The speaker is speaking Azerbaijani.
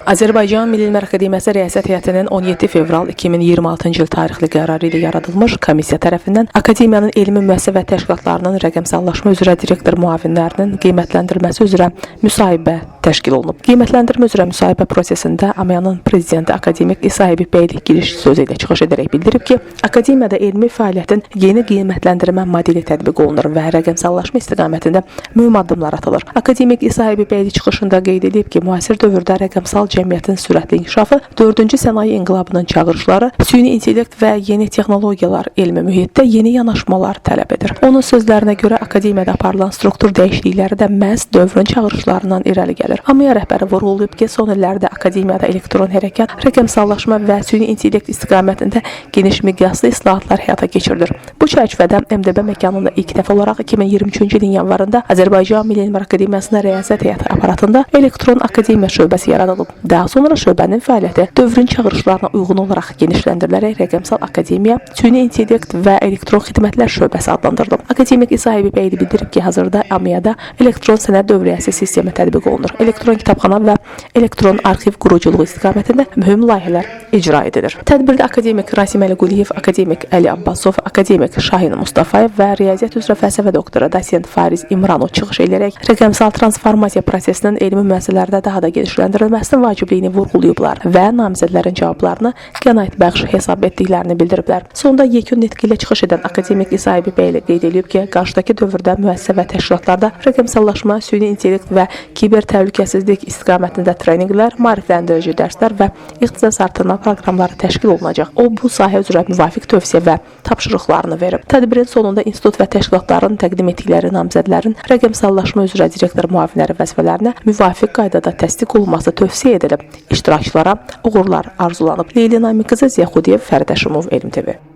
Azərbaycan Milli Elmlər Akademiyası Rəyasət Heyətinin 17 fevral 2026-cı il tarixli qərarı ilə yaradılmış komissiya tərəfindən Akademiyanın elmi müəssisə və təşkilatlarının rəqəmsallaşma üzrə direktor müavinlərinin qiymətləndirilməsi üzrə müsahibə təşkil olunub. Qiymətləndirmə üzrə müsahibə prosesində AMYA'nın prezidenti akademik İsa Həbib bəyli giriş sözü ilə çıxış edərək bildirib ki, Akademiyada elmi fəaliyyətin yeni qiymətləndirmə modeli tətbiq olunur və rəqəmsallaşma istiqamətində mühüm addımlar atılır. Akademik İsa Həbib bəyli çıxışında qeyd edib ki, müasir dövrdə rəqəmsal cəmiyyətin sürətli inkişafı, 4-cü sənaye inqilabının çağırışları, süni intellekt və yeni texnologiyalar elmi mühitdə yeni yanaşmalar tələb edir. Onun sözlərinə görə akademiyada aparılan struktur dəyişiklikləri də məhz dövrün çağırışlarından irəli gəlir. AMYA rəhbəri vurğulayıb ki, son illərdə akademiyada elektron hərəkat, rəqəmsallaşma və süni intellekt istiqamətində geniş miqyaslı islahatlar həyata keçirilir. Bu çərçivədə MDB məkanında ilk dəfə olaraq 2023-cü ilin yanvarında Azərbaycan Milli Elmlər Akademiyasının Rəyasət Heyəti aparatında elektron akademiya şöbəsi yaradılıb. Daha sonra şöbənin fəaliyyəti dövrün çağırışlarına uyğun olaraq genişləndirilərək rəqəmsal akademiya, süni intellekt və elektron xidmətlər şöbəsi adlandırılıb. Akademik İsa Həbib bəyli bildirib ki, hazırda AMYA-da elektron sənəd dövriyyəsi sistemi tətbiq olunur. Elektron kitabxana və elektron arxiv quruculuğu istiqamətində mühüm layihələr icra edilir. Tədbirdə akademik Rasim Əliquliyev, akademik Əli Abbasov, akademik Şahin Mustafayev və riyaziyyat üzrə fəlsəfə doktoru dosent Fariz İmranov çıxış edərək rəqəmsal transformasiya prosesinin elmi müəssisələrdə daha da genişləndirilməsinin vacibliyini vurğulayıblar və namizədlərin cavablarını qənaətbəxş hesab etdiklərini bildiriblər. Sonda yekun nitqi ilə çıxış edən akademik İsa Həbib bəyli qeyd edib ki, qarşıdakı dövrdə müəssisə və təşkilatlarda rəqəmsallaşma, süni intellekt və kiber təhlükəsizlik istiqamətində treninqlər, maarifləndirici dərslər və ixtisas artırma proqramları təşkil olunacaq. O, bu sahə üzrə müvafiq tövsiyə və tapşırıqlarını verib. Tədbirin sonunda institut və təşkilatların təqdim etdikləri namizədlərin rəqəmsallaşma üzrə direktor müavinləri vəzifələrinə müvafiq qaydada təsdiq olunması tövsiyə edilib. İştirakçılara uğurlar arzulanıb. Leyla Namiqızı, Ziya Xudiyev, Fərid Əşimov, Elm TV.